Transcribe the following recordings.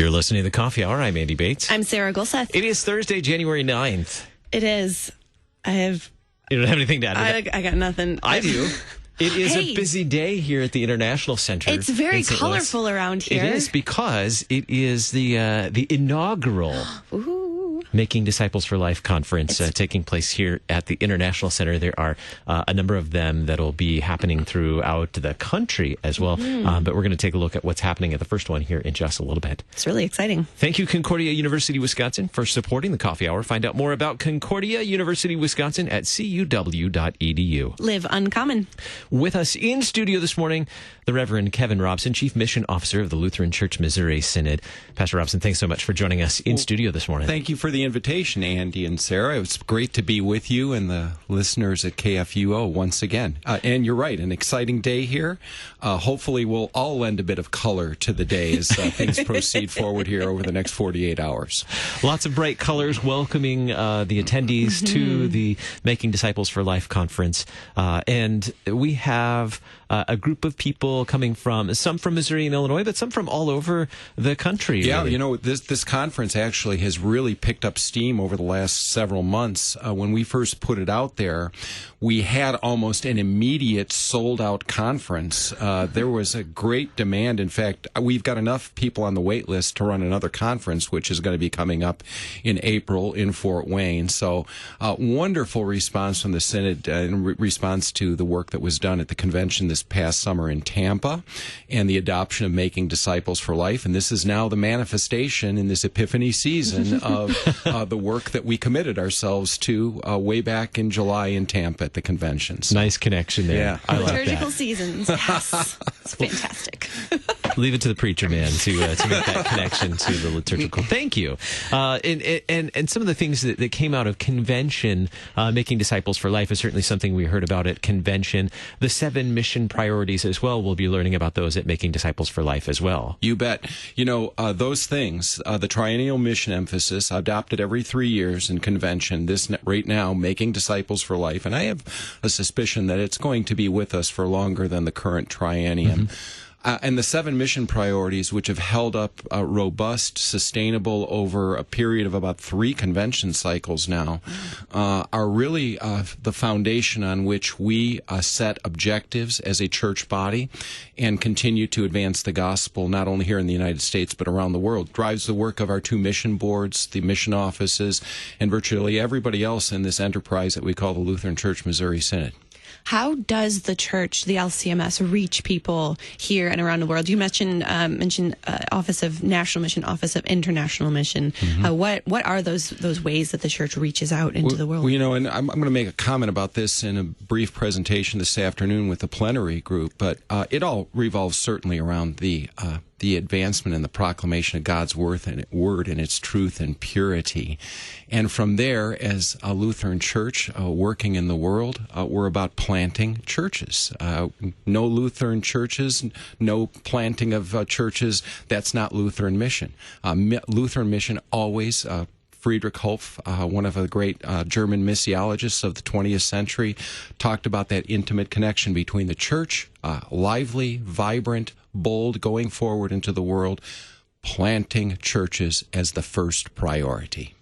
You're listening to The Coffee Hour. I'm Andy Bates. I'm Sarah Gulseth. It is Thursday, January 9th. It is. You don't have anything to add to that? I got nothing. I do. It is a busy day here at the International Center. It's very colorful around here. It is because it is the inaugural Making Disciples for Life conference taking place here at the International Center. There are a number of them that will be happening throughout the country as well. But we're going to take a look at what's happening at the first one here in just a little bit. It's really exciting. Thank you, Concordia University, Wisconsin, for supporting the Coffee Hour. Find out more about Concordia University, Wisconsin at cuw.edu. Live uncommon. With us in studio this morning, the Reverend Kevin Robson, Chief Mission Officer of the Lutheran Church Missouri Synod. Pastor Robson, thanks so much for joining us in studio this morning. Thank you for the invitation, Andy and Sarah. It was great to be with you and the listeners at KFUO once again. And you're right, an exciting day here. Hopefully we'll all lend a bit of color to the day as things proceed forward here over the next 48 hours. Lots of bright colors welcoming the attendees to the Making Disciples for Life conference. And we have a group of people coming from, some from Missouri and Illinois, but some from all over the country. Yeah, really. You know, this conference actually has really picked up steam over the last several months. When we first put it out there, we had almost an immediate sold-out conference. There was a great demand. In fact, we've got enough people on the wait list to run another conference, which is going to be coming up in April in Fort Wayne. So wonderful response from the Synod in response to the work that was done at the convention this past summer in Tampa and the adoption of Making Disciples for Life. And this is now the manifestation in this Epiphany season of the work that we committed ourselves to way back in July in Tampa at the conventions. Nice connection there. Yeah. I like Liturgical that. seasons. Yes. It's fantastic. Leave it to the preacher man to make that connection to the liturgical. Thank you. And some of the things that came out of convention, Making Disciples for Life, is certainly something we heard about at convention. The 7 mission priorities as well. We'll be learning about those at Making Disciples for Life as well. You bet. You know, those things, the triennial mission emphasis, adopted every 3 years in convention, this right now, Making Disciples for Life. And I have a suspicion that it's going to be with us for longer than the current triennium. And the 7 mission priorities, which have held up robust, sustainable over a period of about 3 convention cycles now, are really the foundation on which we set objectives as a church body and continue to advance the gospel, not only here in the United States, but around the world. Drives the work of our 2 mission boards, the mission offices, and virtually everybody else in this enterprise that we call the Lutheran Church Missouri Synod. How does the church, the LCMS, reach people here and around the world? You mentioned Office of National Mission, Office of International Mission. What are those ways that the church reaches out into the world? Well, you know, and I'm going to make a comment about this in a brief presentation this afternoon with the plenary group, but it all revolves certainly around the advancement and the proclamation of God's word and its truth and purity. And from there, as a Lutheran church working in the world, we're about planting churches. No Lutheran churches, no planting of churches. That's not Lutheran mission. Lutheran mission always Friedrich Hopf, one of the great German missiologists of the 20th century, talked about that intimate connection between the church, lively, vibrant, bold, going forward into the world, planting churches as the first priority.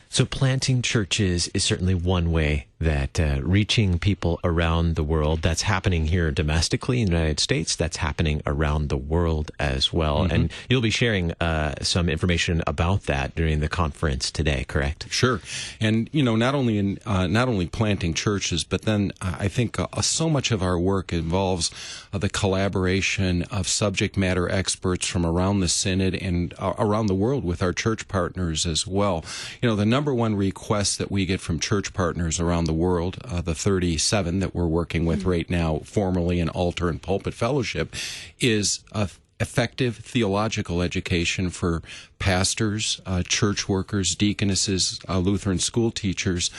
So planting churches is certainly one way that reaching people around the world, that's happening here domestically in the United States, that's happening around the world as well. And you'll be sharing some information about that during the conference today, correct? Sure. And, you know, not only planting churches, but then I think so much of our work involves the collaboration of subject matter experts from around the Synod and around the world with our church partners as well. You know, the number one request that we get from church partners around the world, the 37 that we're working with right now, formally in altar and pulpit fellowship, is effective theological education for pastors, church workers, deaconesses, Lutheran school teachers.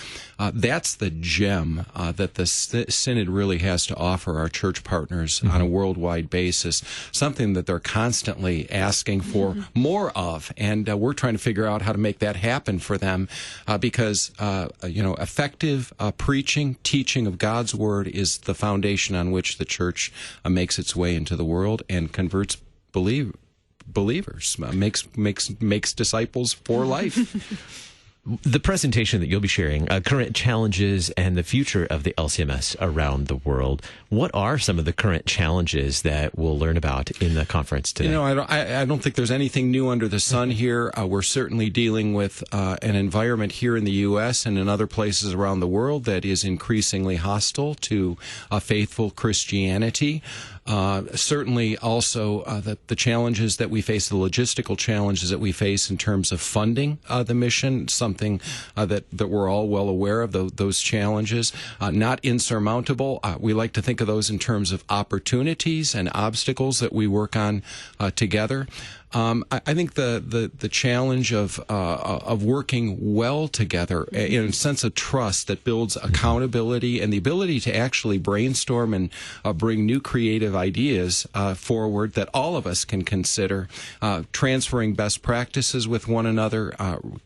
That's the gem that the Synod really has to offer our church partners on a worldwide basis, something that they're constantly asking for more of. And we're trying to figure out how to make that happen for them because, effective preaching, teaching of God's Word is the foundation on which the church makes its way into the world and converts believers, makes disciples for life. The presentation that you'll be sharing, current challenges and the future of the LCMS around the world. What are some of the current challenges that we'll learn about in the conference today? You know, I don't think there's anything new under the sun here. We're certainly dealing with an environment here in the U.S. and in other places around the world that is increasingly hostile to faithful Christianity. Certainly also the challenges that we face, the logistical challenges that we face in terms of funding the mission, something that we're all well aware of, those challenges. Not insurmountable. We like to think of those in terms of opportunities and obstacles that we work on together. I think the challenge of working well together in a sense of trust that builds accountability and the ability to actually brainstorm and bring new creative ideas forward that all of us can consider, transferring best practices with one another,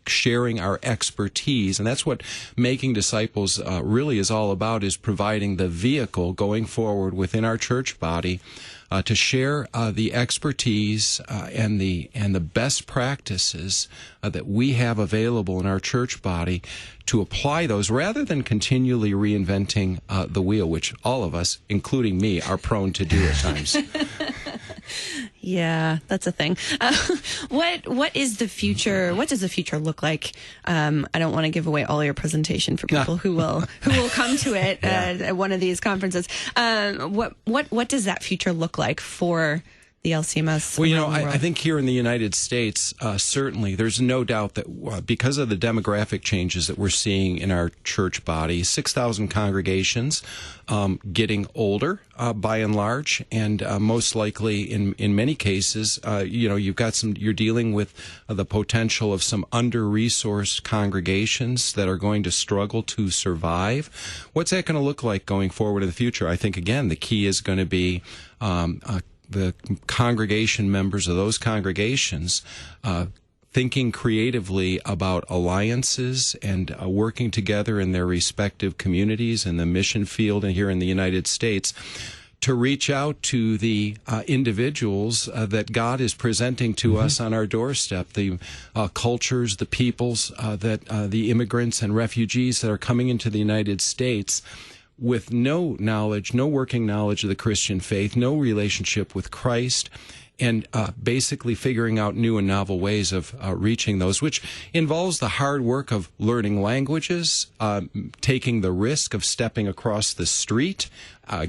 sharing our expertise. And that's what Making Disciples really is all about, is providing the vehicle going forward within our church body to share the expertise and the best practices that we have available in our church body, to apply those rather than continually reinventing the wheel, which all of us, including me, are prone to do at times. Yeah, that's a thing. What is the future? What does the future look like? I don't want to give away all your presentation for people who will come to it at one of these conferences. What does that future look like for the LCMS? Well, you know, I think here in the United States, certainly there's no doubt that because of the demographic changes that we're seeing in our church body, 6,000 congregations getting older by and large, and most likely in many cases, you're dealing with the potential of some under-resourced congregations that are going to struggle to survive. What's that going to look like going forward in the future? I think, again, the key is going to be the congregation members of those congregations thinking creatively about alliances and working together in their respective communities in the mission field and here in the United States to reach out to the individuals that God is presenting to us on our doorstep, the cultures, the peoples, the immigrants and refugees that are coming into the United States with no knowledge, no working knowledge of the Christian faith, no relationship with Christ, and basically figuring out new and novel ways of reaching those, which involves the hard work of learning languages, taking the risk of stepping across the street,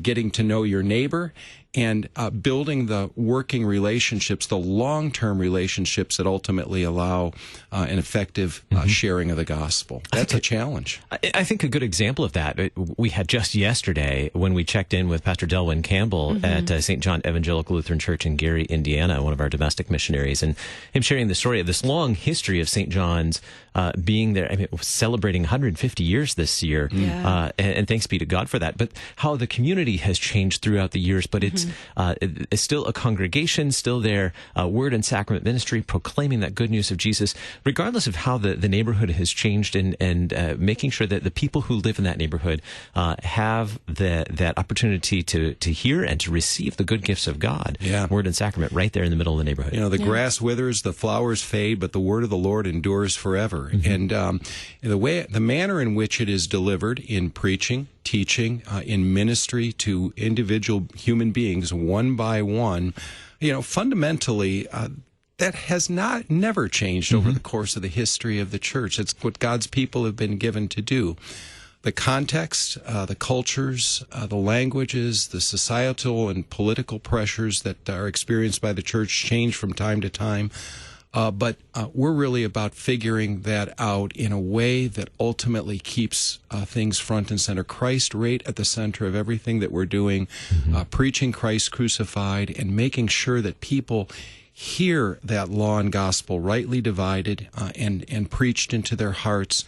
getting to know your neighbor, and building the working relationships, the long-term relationships that ultimately allow an effective sharing of the gospel. That's a challenge. I think a good example of that, we had just yesterday when we checked in with Pastor Delwyn Campbell at St. John Evangelical Lutheran Church in Gary, Indiana, one of our domestic missionaries, and him sharing the story of this long history of St. John's being there. I mean, celebrating 150 years this year, and thanks be to God for that. But how the community has changed throughout the years, but it's still a congregation, still there, word and sacrament ministry, proclaiming that good news of Jesus, regardless of how the neighborhood has changed, and making sure that the people who live in that neighborhood have that opportunity to hear and to receive the good gifts of God, word and sacrament, right there in the middle of the neighborhood. You know, the grass withers, the flowers fade, but the word of the Lord endures forever. And the manner in which it is delivered in preaching, teaching, in ministry to individual human beings one by one, fundamentally that has never changed over the course of the history of the church. It's what God's people have been given to do. The context, the cultures, the languages, the societal and political pressures that are experienced by the church change from time to time. But we're really about figuring that out in a way that ultimately keeps things front and center. Christ right at the center of everything that we're doing, preaching Christ crucified and making sure that people hear that law and gospel rightly divided and preached into their hearts,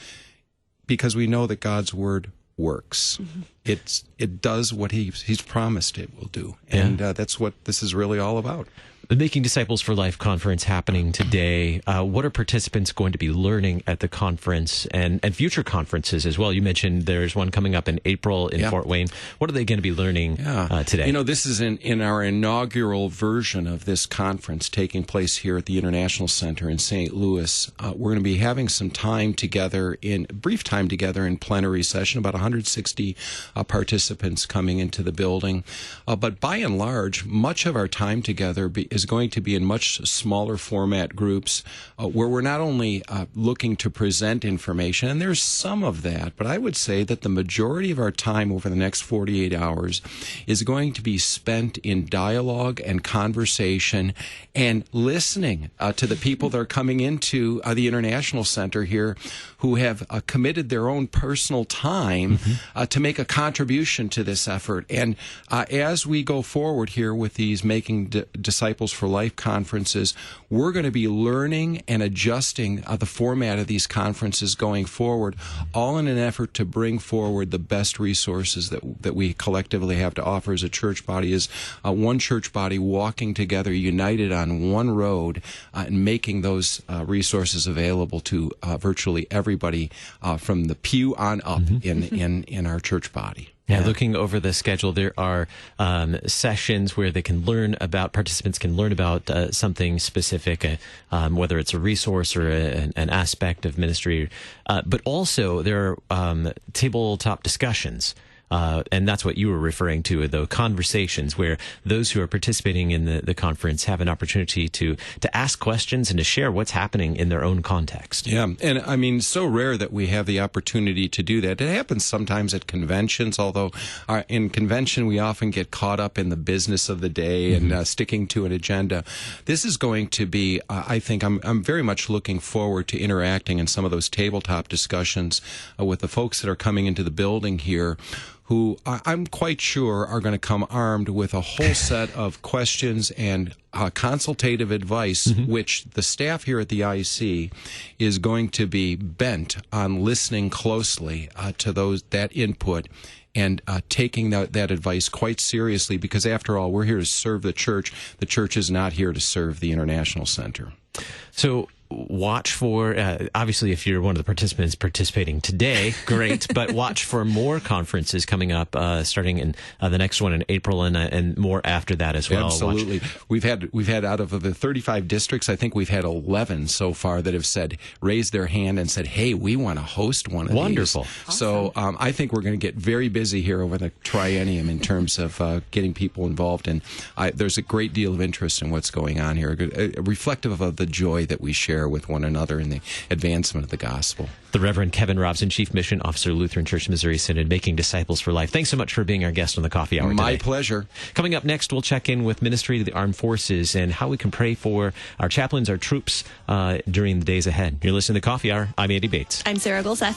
because we know that God's word works. It does what he's promised it will do. And that's what this is really all about. The Making Disciples for Life conference happening today. What are participants going to be learning at the conference and future conferences as well? You mentioned there's one coming up in April in Fort Wayne. What are they going to be learning today? This is in our inaugural version of this conference taking place here at the International Center in St. Louis. We're going to be having some time together, brief time together in plenary session, about 160 participants coming into the building. But by and large, much of our time together is going to be in much smaller format groups where we're not only looking to present information, and there's some of that, but I would say that the majority of our time over the next 48 hours is going to be spent in dialogue and conversation and listening to the people that are coming into the International Center here who have committed their own personal time to make a contribution to this effort. And as we go forward here with these Making Disciples for Life conferences, we're going to be learning and adjusting the format of these conferences going forward, all in an effort to bring forward the best resources that we collectively have to offer as a church body, as one church body walking together, united on one road, and making those resources available to virtually everybody from the pew on up in our church body. Yeah, looking over the schedule, there are sessions where participants can learn about something specific, whether it's a resource or an aspect of ministry. But also there are tabletop discussions. And that's what you were referring to, the conversations where those who are participating in the conference have an opportunity to ask questions and to share what's happening in their own context. Yeah, and I mean, so rare that we have the opportunity to do that. It happens sometimes at conventions, although in convention we often get caught up in the business of the day and sticking to an agenda. This is going to be, I think, I'm very much looking forward to interacting in some of those tabletop discussions with the folks that are coming into the building here, who I'm quite sure are going to come armed with a whole set of questions and consultative advice, which the staff here at the IC is going to be bent on listening closely to that input and taking that advice quite seriously, because after all, we're here to serve the church. The church is not here to serve the International Center. So watch for, obviously, if you're one of the participants participating today, great, but watch for more conferences coming up, starting in the next one in April and more after that as well. Absolutely. We've had out of the 35 districts, I think we've had 11 so far that have raised their hand and said, hey, we want to host one of these. Wonderful. Awesome. So I think we're going to get very busy here over the triennium in terms of getting people involved, and there's a great deal of interest in what's going on here, reflective of the joy that we share with one another in the advancement of the gospel. The Reverend Kevin Robson, Chief Mission Officer, Lutheran Church Missouri Synod, Making Disciples for Life. Thanks so much for being our guest on the Coffee Hour today. My pleasure. Coming up next, we'll check in with Ministry to the Armed Forces and how we can pray for our chaplains, our troops, during the days ahead. You're listening to the Coffee Hour. I'm Andy Bates. I'm Sarah Golseth.